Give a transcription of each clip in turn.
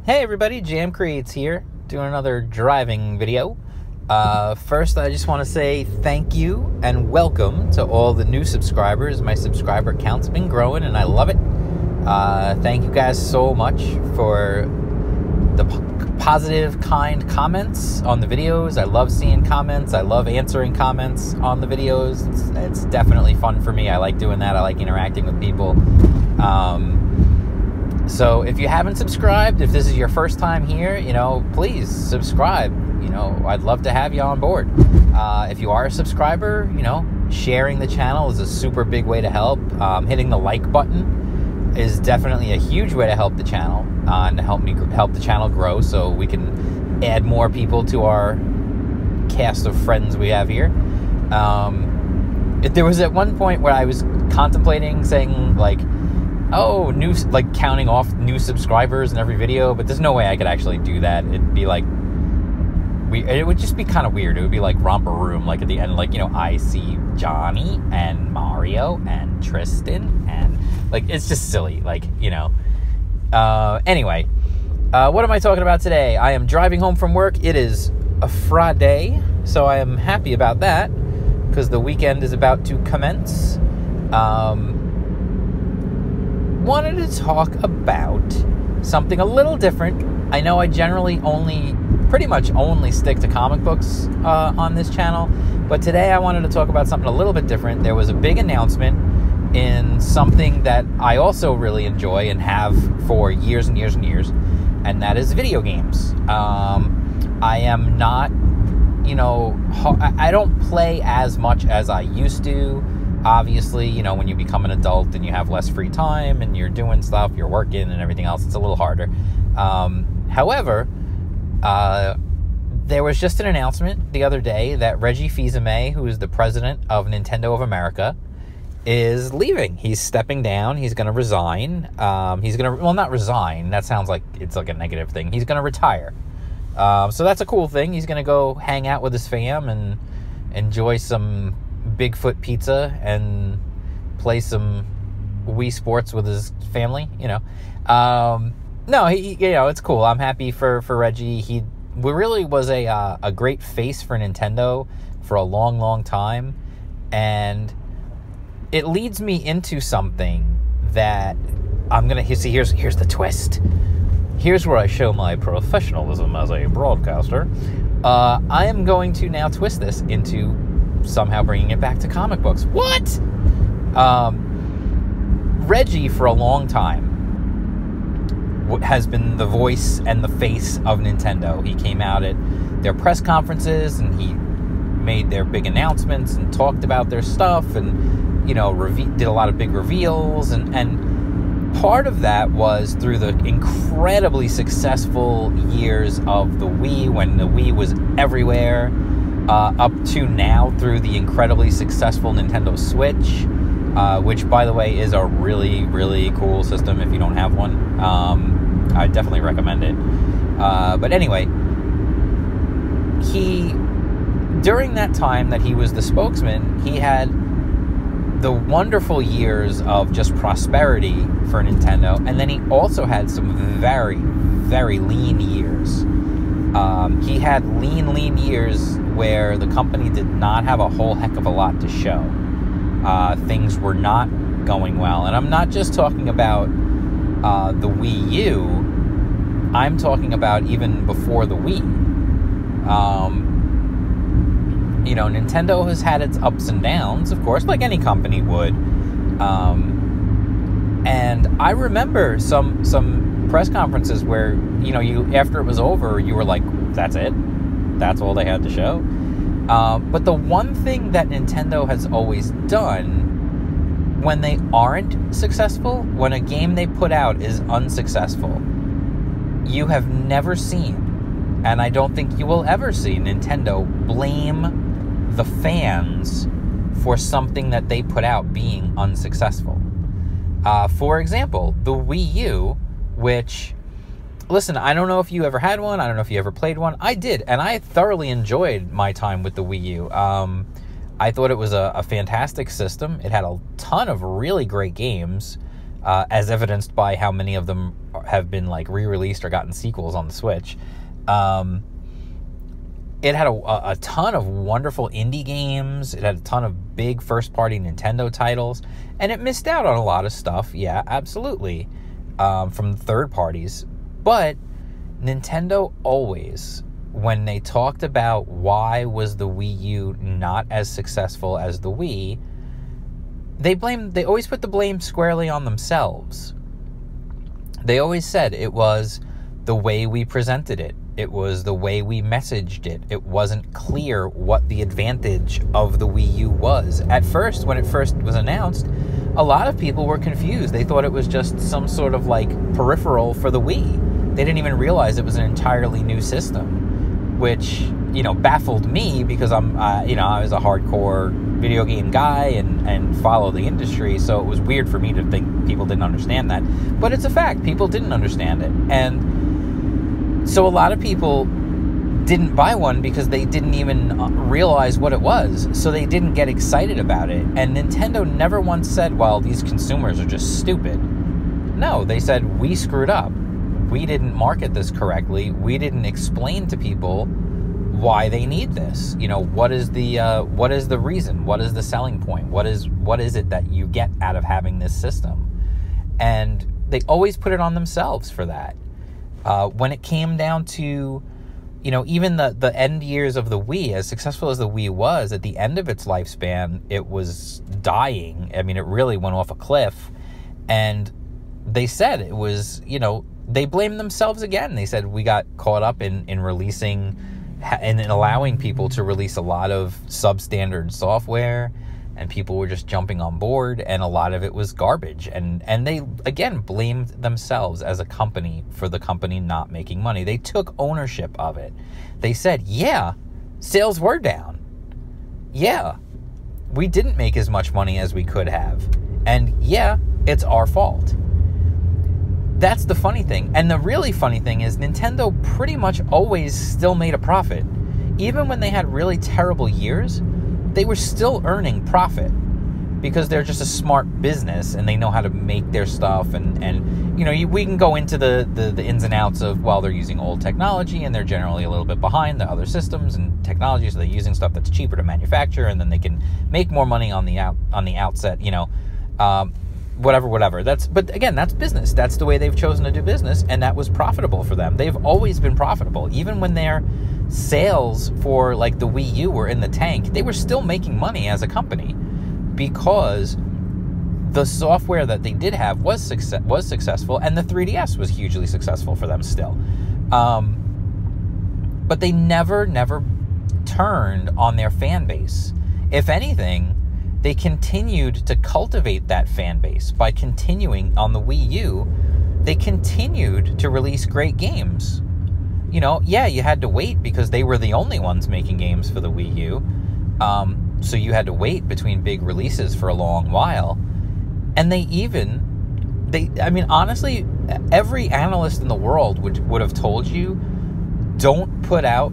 Hey everybody, Jam Creates here, doing another driving video. First, I just want to say thank you and welcome to all the new subscribers. My subscriber count's been growing and I love it. Thank you guys so much for the positive, kind comments on the videos. I love seeing comments. I love answering comments on the videos. It's definitely fun for me. I like doing that. I like interacting with people. So if you haven't subscribed, if this is your first time here, please subscribe. I'd love to have you on board. If you are a subscriber, sharing the channel is a super big way to help. Hitting the like button is definitely a huge way to help the channel and to help the channel grow so we can add more people to our cast of friends we have here. There was at one point where I was contemplating saying counting off new subscribers in every video, but there's no way I could actually do that. It'd be like it would just be kind of weird. It would be like Romper Room, like at the end, I see Johnny and Mario and Tristan, and it's just silly, anyway, what am I talking about today? I am driving home from work. It is a Friday, so I am happy about that because the weekend is about to commence. Wanted to talk about something a little different. I know I generally pretty much only stick to comic books on this channel, but today I wanted to talk about something a little bit different. There was a big announcement in something that I also really enjoy and have for years and years and years, and that is video games. I am not, I don't play as much as I used to. Obviously, when you become an adult and you have less free time and you're doing stuff, you're working and everything else, it's a little harder. However, there was just an announcement the other day that Reggie, who is the president of Nintendo of America, is leaving. He's stepping down. He's going to resign. Not resign. That sounds like it's like a negative thing. He's going to retire. So that's a cool thing. He's going to go hang out with his fam and enjoy some Bigfoot pizza and play some Wii Sports with his family. It's cool. I'm happy for Reggie. He really was a great face for Nintendo for a long, long time, and it leads me into something that I'm gonna see. Here's the twist. Here's where I show my professionalism as a broadcaster. I am going to now twist this into somehow bringing it back to comic books. What? Reggie, for a long time, has been the voice and the face of Nintendo. He came out at their press conferences and he made their big announcements and talked about their stuff and, did a lot of big reveals. And part of that was through the incredibly successful years of the Wii, when the Wii was everywhere, up to now through the incredibly successful Nintendo Switch, which, by the way, is a really, really cool system if you don't have one. I definitely recommend it. But anyway, during that time that he was the spokesman, he had the wonderful years of just prosperity for Nintendo, and then he also had some very, very lean years. He had lean years where the company did not have a whole heck of a lot to show. Things were not going well. And I'm not just talking about the Wii U. I'm talking about even before the Wii. Nintendo has had its ups and downs, of course, like any company would. And I remember some press conferences where, you after it was over, you were like, that's it? That's all they had to show? But the one thing that Nintendo has always done when they aren't successful, when a game they put out is unsuccessful, you have never seen, and I don't think you will ever see, Nintendo blame the fans for something that they put out being unsuccessful. For example, the Wii U, which, listen, I don't know if you ever had one. I don't know if you ever played one. I did, and I thoroughly enjoyed my time with the Wii U. I thought it was a fantastic system. It had a ton of really great games, as evidenced by how many of them have been like re-released or gotten sequels on the Switch. It had a ton of wonderful indie games. It had a ton of big first-party Nintendo titles. And it missed out on a lot of stuff, yeah, absolutely, from third parties. But Nintendo always, when they talked about why was the Wii U not as successful as the Wii, they always put the blame squarely on themselves. They always said it was the way we presented it. It was the way we messaged it. It wasn't clear what the advantage of the Wii U was. At first, when it first was announced, a lot of people were confused. They thought it was just some sort of like peripheral for the Wii. They didn't even realize it was an entirely new system, which, you know, baffled me because I was a hardcore video game guy and follow the industry, so it was weird for me to think people didn't understand that. But it's a fact. People didn't understand it. And so a lot of people didn't buy one because they didn't even realize what it was. So they didn't get excited about it. And Nintendo never once said, well, these consumers are just stupid. No, they said, we screwed up. We didn't market this correctly. We didn't explain to people why they need this. You know, what is the reason? What is the selling point? What is it that you get out of having this system? And they always put it on themselves for that. When it came down to, you know, even the end years of the Wii, as successful as the Wii was, at the end of its lifespan, it was dying. I mean, it really went off a cliff. And they said it was, you know, they blamed themselves again. They said we got caught up in releasing and in allowing people to release a lot of substandard software, and people were just jumping on board, and a lot of it was garbage. And they, again, blamed themselves as a company for the company not making money. They took ownership of it. They said, yeah, sales were down. Yeah, we didn't make as much money as we could have. And yeah, it's our fault. That's the funny thing. And the really funny thing is Nintendo pretty much always still made a profit. Even when they had really terrible years, they were still earning profit because they're just a smart business and they know how to make their stuff. And you know, we can go into the ins and outs of, well, they're using old technology and they're generally a little bit behind the other systems and technology, so they're using stuff that's cheaper to manufacture, and then they can make more money on the outset, you know, whatever. But again, that's business. That's the way they've chosen to do business, and that was profitable for them. They've always been profitable. Even when their sales for like the Wii U were in the tank, they were still making money as a company because the software that they did have was successful, and the 3DS was hugely successful for them still. But they never turned on their fan base. If anything, they continued to cultivate that fan base by continuing on the Wii U. They continued to release great games. You know, yeah, you had to wait because they were the only ones making games for the Wii U. So you had to wait between big releases for a long while. And I mean, honestly, every analyst in the world would have told you, don't put out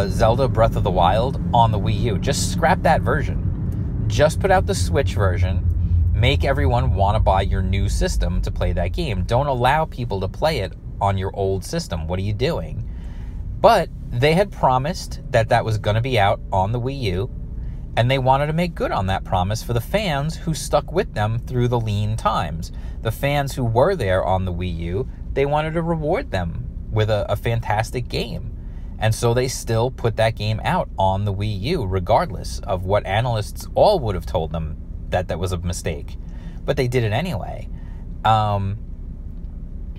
Zelda Breath of the Wild on the Wii U. Just scrap that version. Just put out the Switch version. Make everyone want to buy your new system to play that game. Don't allow people to play it on your old system. What are you doing? But they had promised that was going to be out on the Wii U, and they wanted to make good on that promise for the fans who stuck with them through the lean times. The fans who were there on the Wii U, they wanted to reward them with a fantastic game. And so they still put that game out on the Wii U, regardless of what analysts all would have told them that was a mistake. But they did it anyway.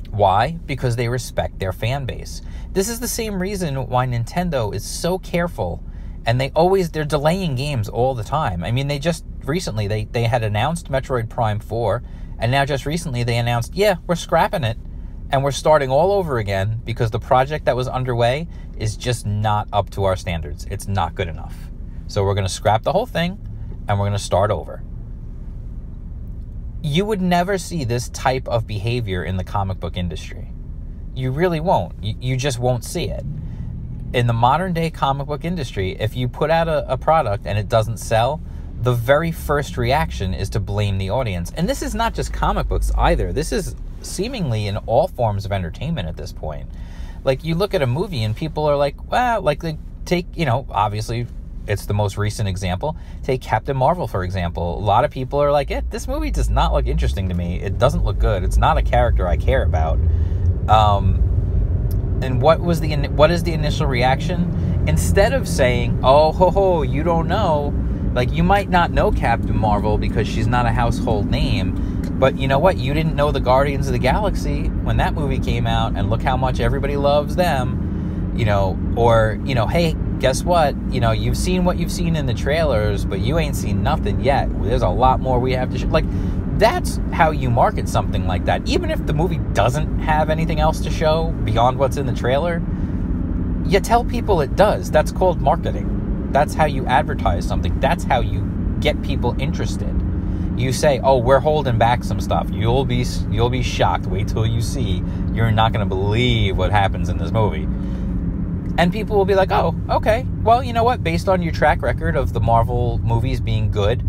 Why? Because they respect their fan base. This is the same reason why Nintendo is so careful, and they're delaying games all the time. I mean, they just recently, they had announced Metroid Prime 4, and now just recently they announced, yeah, we're scrapping it, and we're starting all over again because the project that was underway is just not up to our standards. It's not good enough. So we're going to scrap the whole thing, and we're going to start over. You would never see this type of behavior in the comic book industry. You really won't. You just won't see it. In the modern day comic book industry, if you put out a product and it doesn't sell, the very first reaction is to blame the audience. And this is not just comic books either. This is seemingly in all forms of entertainment at this point. Like, you look at a movie and people are like, wow, like, they take, obviously it's the most recent example. Take Captain Marvel, for example. A lot of people are like, this movie does not look interesting to me. It doesn't look good. It's not a character I care about. And what is the initial reaction? Instead of saying, oh, ho, ho, you don't know, like, you might not know Captain Marvel because she's not a household name, but you know what? You didn't know the Guardians of the Galaxy when that movie came out, and look how much everybody loves them, or, hey, guess what? You've seen what you've seen in the trailers, but you ain't seen nothing yet. There's a lot more we have to show. Like, that's how you market something like that. Even if the movie doesn't have anything else to show beyond what's in the trailer, you tell people it does. That's called marketing. That's how you advertise something. That's how you get people interested. You say, oh, we're holding back some stuff. You'll be shocked. Wait till you see. You're not going to believe what happens in this movie. And people will be like, oh, okay. Well, you know what? Based on your track record of the Marvel movies being good,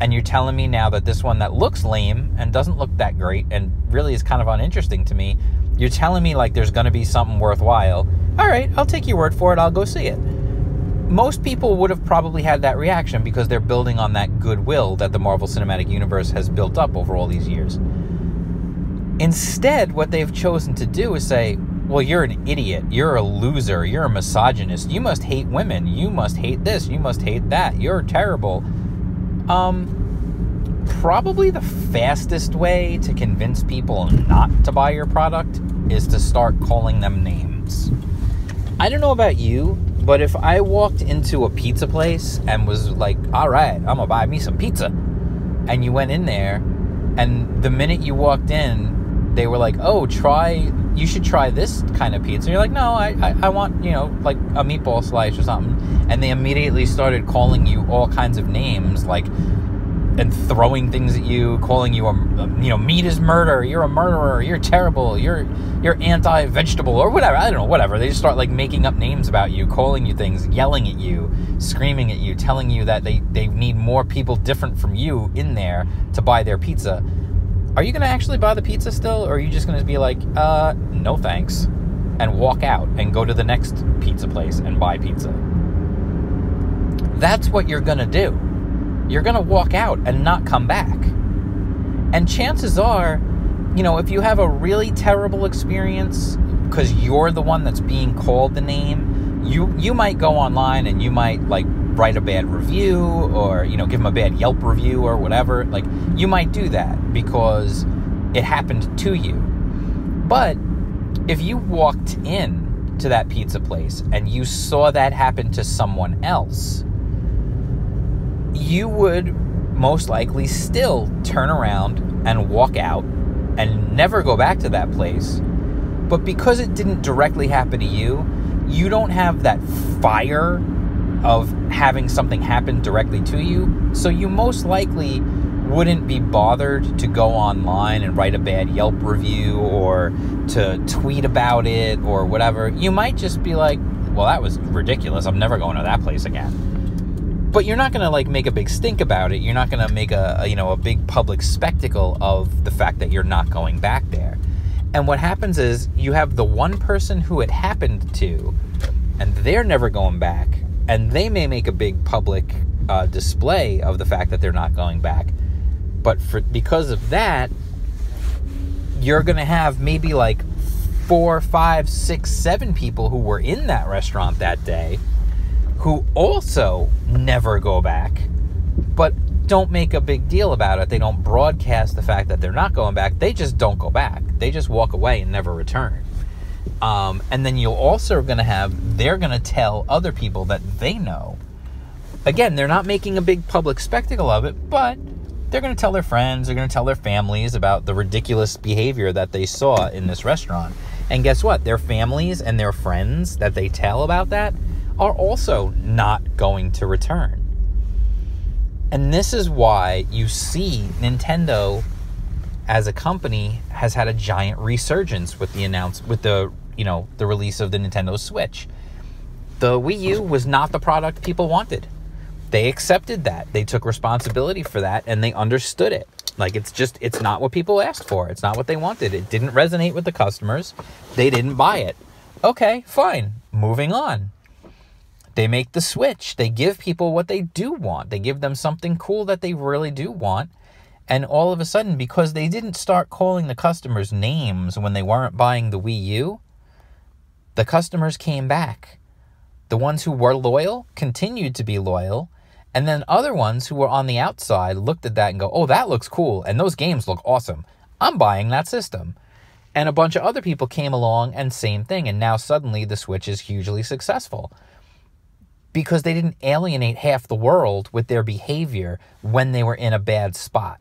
and you're telling me now that this one that looks lame and doesn't look that great and really is kind of uninteresting to me, you're telling me like there's going to be something worthwhile. All right, I'll take your word for it. I'll go see it. Most people would have probably had that reaction because they're building on that goodwill that the Marvel Cinematic Universe has built up over all these years. Instead, what they've chosen to do is say, well, you're an idiot. You're a loser. You're a misogynist. You must hate women. You must hate this. You must hate that. You're terrible. Probably the fastest way to convince people not to buy your product is to start calling them names. I don't know about you, but if I walked into a pizza place and was like, all right, I'm gonna buy me some pizza, and you went in there, and the minute you walked in, they were like, oh, you should try this kind of pizza. And you're like, no, I want, like a meatball slice or something. And they immediately started calling you all kinds of names, like, and throwing things at you, calling you meat is murder, you're a murderer, you're terrible, you're anti-vegetable, or whatever. I don't know, whatever. They just start like making up names about you, calling you things, yelling at you, screaming at you, telling you that they need more people different from you in there to buy their pizza. Are you going to actually buy the pizza still, or are you just going to be like, no thanks, and walk out and go to the next pizza place and buy pizza? That's what you're going to do. You're going to walk out and not come back. And chances are, if you have a really terrible experience because you're the one that's being called the name, you might go online and you might, like, write a bad review or, give them a bad Yelp review or whatever. Like, you might do that because it happened to you. But if you walked in to that pizza place and you saw that happen to someone else, you would most likely still turn around and walk out and never go back to that place. But because it didn't directly happen to you, you don't have that fire of having something happen directly to you. So you most likely wouldn't be bothered to go online and write a bad Yelp review or to tweet about it or whatever. You might just be like, well, that was ridiculous. I'm never going to that place again. But you're not going to like make a big stink about it. You're not going to make a big public spectacle of the fact that you're not going back there. And what happens is you have the one person who it happened to, and they're never going back, and they may make a big public display of the fact that they're not going back. But because of that, you're going to have maybe like 4, 5, 6, 7 people who were in that restaurant that day who also never go back, but don't make a big deal about it. They don't broadcast the fact that they're not going back. They just don't go back. They just walk away and never return. And then you're also going to have, they're going to tell other people that they know. Again, they're not making a big public spectacle of it, but they're going to tell their friends, they're going to tell their families about the ridiculous behavior that they saw in this restaurant. And guess what? Their families and their friends that they tell about that are also not going to return. And this is why you see Nintendo as a company has had a giant resurgence with the the release of the Nintendo Switch. The Wii U was not the product people wanted. They accepted that. They took responsibility for that, and they understood it. Like, it's not what people asked for. It's not what they wanted. It didn't resonate with the customers. They didn't buy it. Okay, fine. Moving on. They make the switch. They give people what they do want. They give them something cool that they really do want. And all of a sudden, because they didn't start calling the customers names when they weren't buying the Wii U, the customers came back. The ones who were loyal continued to be loyal. And then other ones who were on the outside looked at that and go, oh, that looks cool. And those games look awesome. I'm buying that system. And a bunch of other people came along and same thing. And now suddenly the Switch is hugely successful. Because they didn't alienate half the world with their behavior when they were in a bad spot.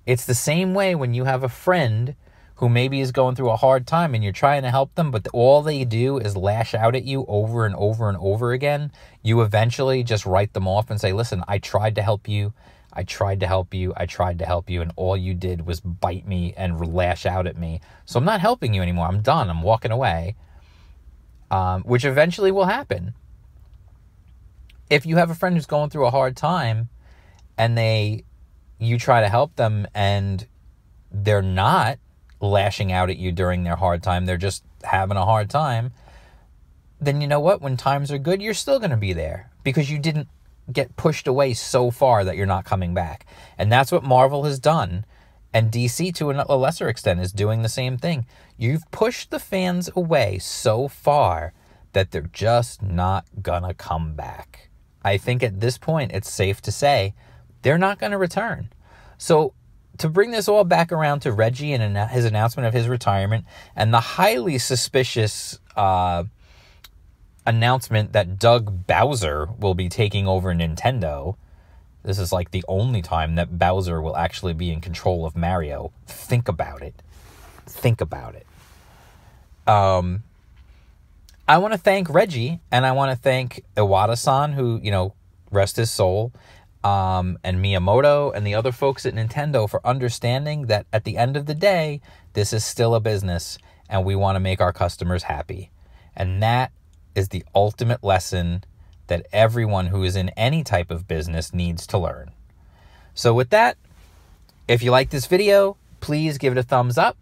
It's the same way when you have a friend who maybe is going through a hard time and you're trying to help them, but all they do is lash out at you over and over and over again. You eventually just write them off and say, listen, I tried to help you. I tried to help you. I tried to help you. And all you did was bite me and lash out at me. So I'm not helping you anymore. I'm done. I'm walking away. Which eventually will happen. If you have a friend who's going through a hard time and you try to help them and they're not lashing out at you during their hard time, they're just having a hard time, then you know what? When times are good, you're still going to be there because you didn't get pushed away so far that you're not coming back. And that's what Marvel has done. And DC, to a lesser extent, is doing the same thing. You've pushed the fans away so far that they're just not going to come back. I think at this point, it's safe to say they're not going to return. So to bring this all back around to Reggie and his announcement of his retirement and the highly suspicious announcement that Doug Bowser will be taking over Nintendo. This is like the only time that Bowser will actually be in control of Mario. Think about it. Think about it. I want to thank Reggie and I want to thank Iwata-san, who, rest his soul, and Miyamoto and the other folks at Nintendo for understanding that at the end of the day, this is still a business and we want to make our customers happy. And that is the ultimate lesson that everyone who is in any type of business needs to learn. So with that, if you like this video, please give it a thumbs up.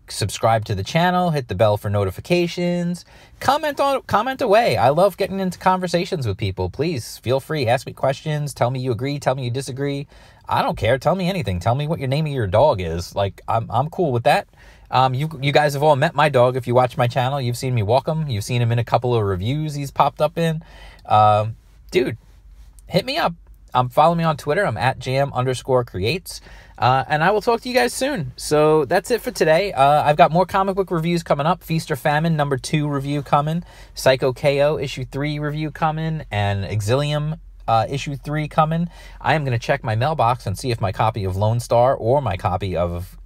Subscribe to the channel, hit the bell for notifications, comment away. I love getting into conversations with people. Please feel free, ask me questions, tell me you agree, tell me you disagree. I don't care. Tell me anything. Tell me what your name of your dog is. I'm cool with that. You guys have all met my dog. If you watch my channel, you've seen me walk him. You've seen him in a couple of reviews he's popped up in. Dude, hit me up. Follow me on Twitter. I'm at jam_creates. And I will talk to you guys soon. So that's it for today. I've got more comic book reviews coming up. Feast or Famine #2 review coming. Psycho KO issue 3 review coming. And Exilium issue 3 coming. I am going to check my mailbox and see if my copy of Lone Star or my copy of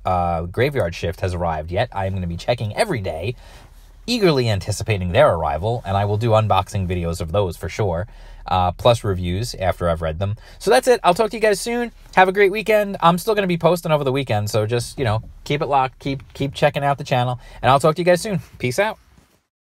Graveyard Shift has arrived yet. I am going to be checking every day, eagerly anticipating their arrival. And I will do unboxing videos of those for sure. Plus reviews after I've read them. So that's it. I'll talk to you guys soon. Have a great weekend. I'm still going to be posting over the weekend, so just, keep it locked. Keep checking out the channel, and I'll talk to you guys soon. Peace out.